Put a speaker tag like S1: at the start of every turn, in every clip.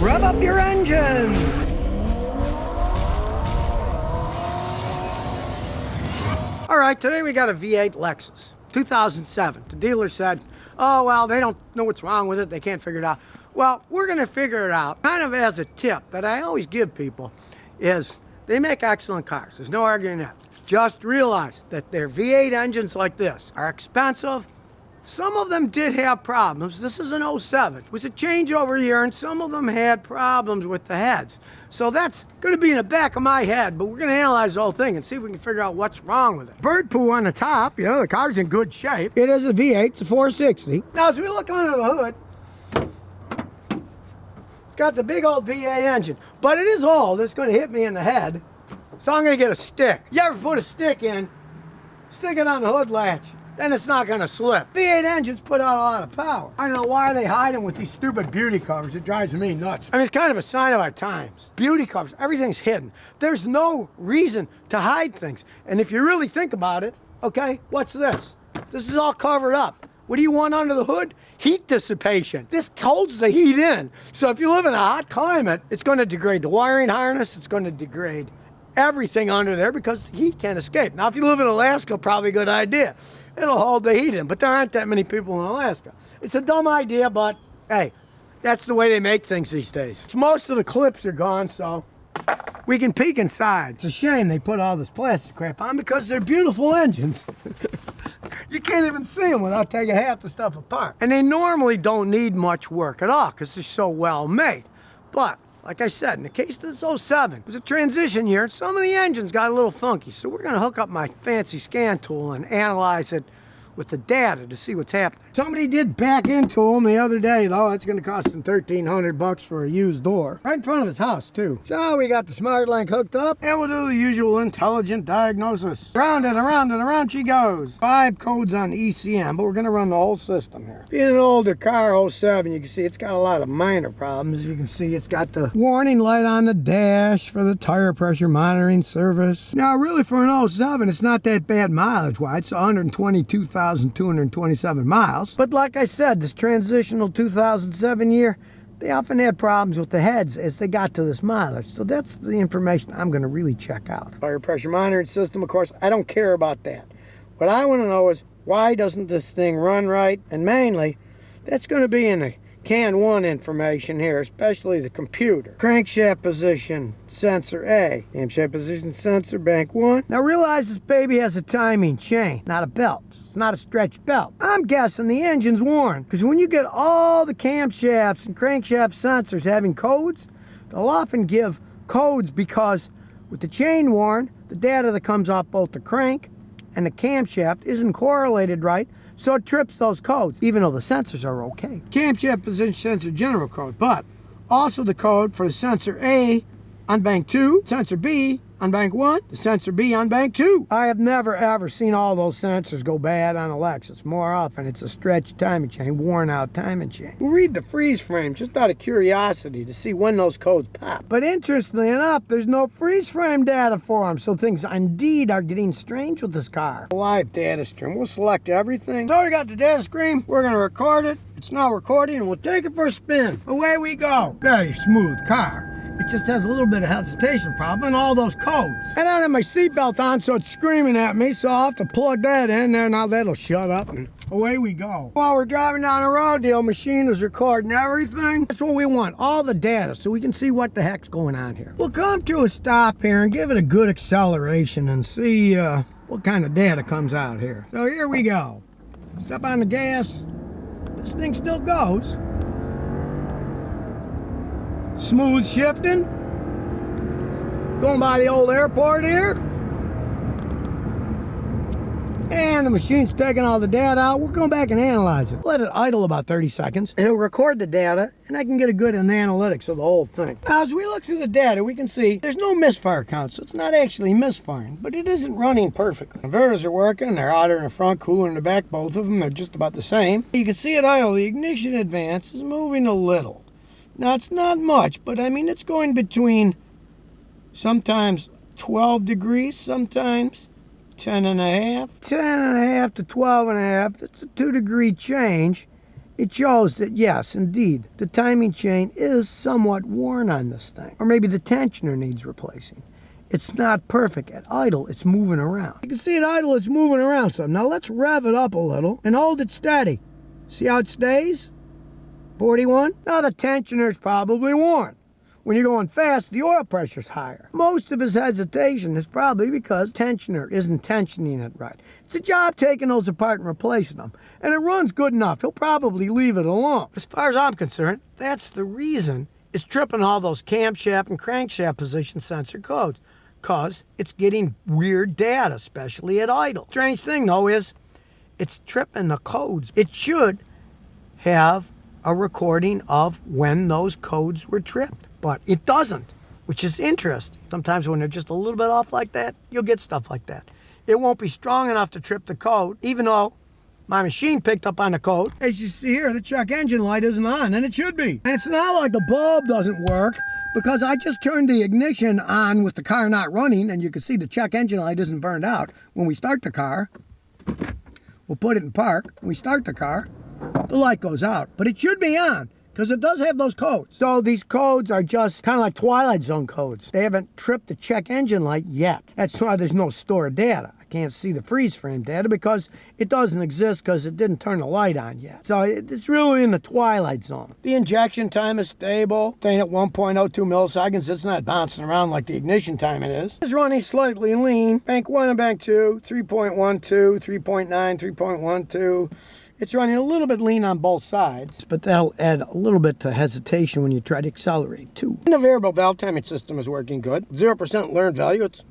S1: Rev up your engines! All right, today we got a V8 Lexus, 2007. The dealer said, oh, well, they don't know what's wrong with it. They can't figure it out. Well, we're going to figure it out. Kind of as a tip that I always give people is they make excellent cars. There's no arguing that. Just realize that their V8 engines like this are expensive. Some of them did have problems. This is an 07. It was a changeover year, and some of them had problems with the heads. So that's going to be in the back of my head, but we're going to analyze the whole thing and see if we can figure out what's wrong with it. Bird poo on the top, you know, the car's in good shape. It is a V8, it's a 460. Now, as we look under the hood, it's got the big old V8 engine, but it is old. It's going to hit me in the head, so I'm going to get a stick. You ever put a stick in, stick it on the hood latch, then it's not going to slip. V8 engines put out a lot of power. I don't know why they hide them with these stupid beauty covers. It drives me nuts. I mean, it's kind of a sign of our times. Beauty covers, everything's hidden. There's no reason to hide things. And if you really think about it, okay, what's this? This is all covered up. What do you want under the hood? Heat dissipation. This holds the heat in. So if you live in a hot climate, it's going to degrade the wiring harness. It's going to degrade everything under there because the heat can't escape. Now, if you live in Alaska, probably a good idea. It'll hold the heat in, but there aren't that many people in Alaska. It's a dumb idea, but hey, that's the way they make things these days. Most of the clips are gone, so we can peek inside. It's a shame they put all this plastic crap on because they're beautiful engines. You can't even see them without taking half the stuff apart. And they normally don't need much work at all because they're so well made. But like I said, in the case of this 07, it was a transition year, and some of the engines got a little funky. So we're gonna hook up my fancy scan tool and analyze it with the data to see what's happening. Somebody did back into them the other day, though. That's gonna cost him $1,300 for a used door. Right in front of his house, too. So we got the SmartLink hooked up, and we'll do the usual intelligent diagnosis. Round and around and around she goes. 5 codes on ECM, but we're gonna run the whole system here. Being an older car, 07, you can see it's got a lot of minor problems. You can see it's got the warning light on the dash for the tire pressure monitoring service. Now, really, for an 07, it's not that bad mileage-wise. It's 122,227 miles. But like I said, this transitional 2007 year, they often had problems with the heads as they got to this mileage. So that's the information I'm going to really check out. Tire pressure monitoring system, of course, I don't care about that. What I want to know is, why doesn't this thing run right? And mainly, that's going to be in the CAN 1 information here, especially the computer. Crankshaft position sensor A. Camshaft position sensor bank 1. Now realize this baby has a timing chain, not a belt. It's not a stretch belt. I'm guessing the engine's worn, because when you get all the camshafts and crankshaft sensors having codes, they'll often give codes because with the chain worn, the data that comes off both the crank and the camshaft isn't correlated right, so it trips those codes, even though the sensors are okay. Camshaft position sensor general code, but also the code for the sensor A on bank 2, sensor B on bank 1, the sensor B on bank 2. I have never ever seen all those sensors go bad on a Lexus. More often it's a stretched timing chain, worn out timing chain. We'll read the freeze frame just out of curiosity to see when those codes pop. But interestingly enough, there's no freeze frame data for them, so things indeed are getting strange with this car. Live data stream, we'll select everything. So we got the data stream, we're gonna record it. It's now recording and we'll take it for a spin. Away we go. Very smooth car. It just has a little bit of hesitation problem and all those codes. I don't have my seatbelt on, so it's screaming at me, so I'll have to plug that in there. Now that'll shut up and away we go. While we're driving down the road, the old machine is recording everything. That's what we want, all the data, so we can see what the heck's going on here. We'll come to a stop here and give it a good acceleration and see what kind of data comes out here. So here we go. Step on the gas. This thing still goes. Smooth shifting. Going by the old airport here. And the machine's taking all the data out. We'll go back and analyze it. Let it idle about 30 seconds. It'll record the data, and I can get a good analytics of the whole thing. Now, as we look through the data, we can see there's no misfire count, so it's not actually misfiring, but it isn't running perfectly. Inverters are working. They're hotter in the front, cooler in the back. Both of them are just about the same. You can see it idle. The ignition advance is moving a little. Now, it's not much, but I mean, it's going between sometimes 12 degrees, sometimes 10 and a half. 10 and a half to 12 and a half. That's a 2-degree change. It shows that, yes, indeed, the timing chain is somewhat worn on this thing. Or maybe the tensioner needs replacing. It's not perfect. At idle, it's moving around. You can see at idle, it's moving around some. Now let's rev it up a little and hold it steady. See how it stays? 41. Now the tensioner's probably worn. When you're going fast, the oil pressure's higher. Most of his hesitation is probably because tensioner isn't tensioning it right. It's a job taking those apart and replacing them. And it runs good enough. He'll probably leave it alone. As far as I'm concerned, that's the reason it's tripping all those camshaft and crankshaft position sensor codes. Because it's getting weird data, especially at idle. Strange thing, though, is it's tripping the codes. It should have a recording of when those codes were tripped. But it doesn't, which is interesting. Sometimes when they're just a little bit off like that, you'll get stuff like that. It won't be strong enough to trip the code, even though my machine picked up on the code. As you see here, the check engine light isn't on, and it should be. And it's not like the bulb doesn't work, because I just turned the ignition on with the car not running, and you can see the check engine light isn't burned out. When we start the car, we'll put it in park. When we start the car, the light goes out, but it should be on, because it does have those codes. So these codes are just kind of like Twilight Zone codes. They haven't tripped the check engine light yet. That's why there's no stored data. I can't see the freeze frame data because it doesn't exist because it didn't turn the light on yet. So it's really in the Twilight Zone. The injection time is stable, staying at 1.02 milliseconds. It's not bouncing around like the ignition time it is. It's running slightly lean. Bank 1 and Bank 2, 3.12, 3.9, 3.12. It's running a little bit lean on both sides, but that'll add a little bit to hesitation when you try to accelerate too. And the variable valve timing system is working good. 0% learned value, it's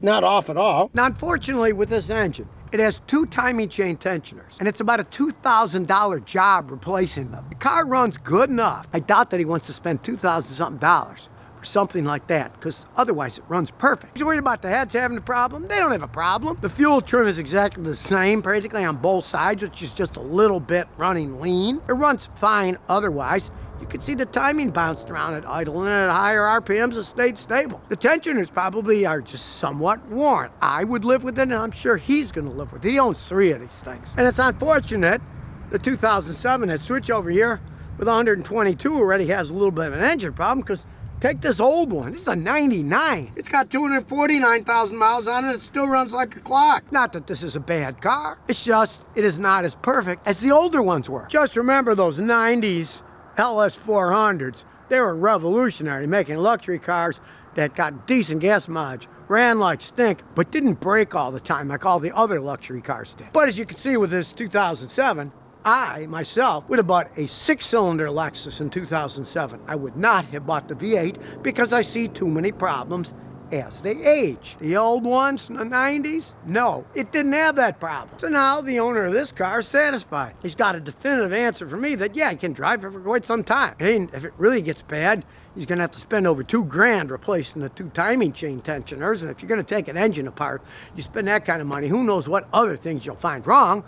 S1: not off at all. Now, unfortunately, with this engine, it has 2 timing chain tensioners, and it's about a $2,000 job replacing them. The car runs good enough. I doubt that he wants to spend $2,000-something or something like that, because otherwise it runs perfect. He's worried about the heads having a problem. They don't have a problem. The fuel trim is exactly the same, practically on both sides, which is just a little bit running lean. It runs fine otherwise. You can see the timing bounced around at idle, and at higher RPMs it stayed stable. The tensioners probably are just somewhat worn. I would live with it, and I'm sure he's going to live with it. He owns 3 of these things. And it's unfortunate the 2007, that switch over here with 122 already has a little bit of an engine problem, because take this old one. This is a 99. It's got 249,000 miles on it. It still runs like a clock. Not that this is a bad car. It's just, it is not as perfect as the older ones were. Just remember those 90s LS400s. They were revolutionary, making luxury cars that got decent gas mileage, ran like stink, but didn't break all the time like all the other luxury cars did. But as you can see with this 2007, I, myself, would have bought a 6-cylinder Lexus in 2007. I would not have bought the V8 because I see too many problems as they age. The old ones in the 90s, no, it didn't have that problem. So now the owner of this car is satisfied. He's got a definitive answer for me that, yeah, he can drive it for quite some time. And if it really gets bad, he's gonna have to spend over $2,000 replacing the 2 timing chain tensioners. And if you're gonna take an engine apart, you spend that kind of money, who knows what other things you'll find wrong.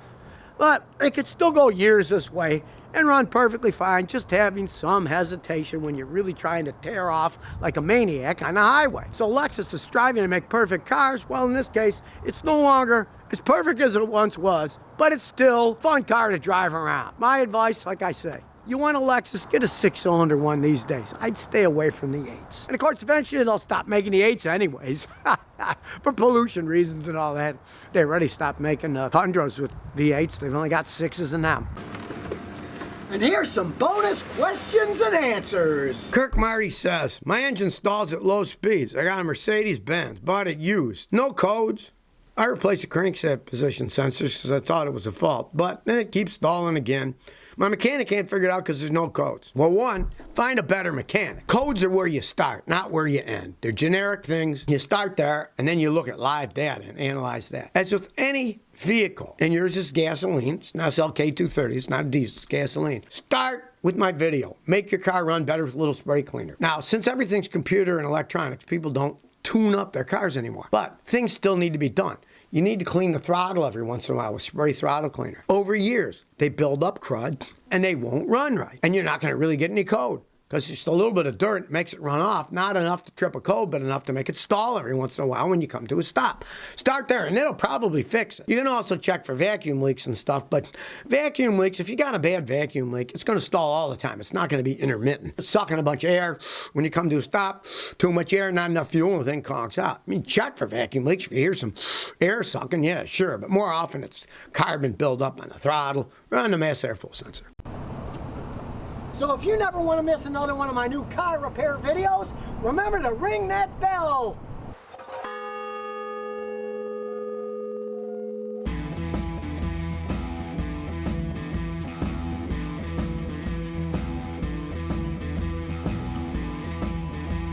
S1: But it could still go years this way and run perfectly fine, just having some hesitation when you're really trying to tear off like a maniac on the highway. So Lexus is striving to make perfect cars. Well, in this case, it's no longer as perfect as it once was, but it's still a fun car to drive around. My advice, like I say, you want a Lexus, get a 6-cylinder one these days. I'd stay away from the 8s. And of course, eventually they'll stop making the 8s anyways. For pollution reasons and all that. They already stopped making Tundras with V8s. They've only got 6s in them. And here's some bonus questions and answers. Kirk Marty says, my engine stalls at low speeds. I got a Mercedes-Benz, bought it used. No codes. I replaced the crankshaft position sensors because I thought it was a fault, but then it keeps stalling again. My mechanic can't figure it out because there's no codes. Well, one, find a better mechanic. Codes are where you start, not where you end. They're generic things. You start there, and then you look at live data and analyze that. As with any vehicle, and yours is gasoline. It's not LK230. It's not a diesel. It's gasoline. Start with my video. Make your car run better with a little spray cleaner. Now, since everything's computer and electronics, people don't tune up their cars anymore. But things still need to be done. You need to clean the throttle every once in a while with spray throttle cleaner. Over years, they build up crud and they won't run right. And you're not going to really get any code because just a little bit of dirt makes it run off. Not enough to trip a code, but enough to make it stall every once in a while when you come to a stop. Start there, and it'll probably fix it. You can also check for vacuum leaks and stuff, but vacuum leaks, if you got a bad vacuum leak, it's going to stall all the time. It's not going to be intermittent. It's sucking a bunch of air. When you come to a stop, too much air, not enough fuel, and the thing conks out. I mean, check for vacuum leaks. If you hear some air sucking, yeah, sure, but more often it's carbon buildup on the throttle or on the mass airflow sensor. So if you never want to miss another one of my new car repair videos, remember to ring that bell.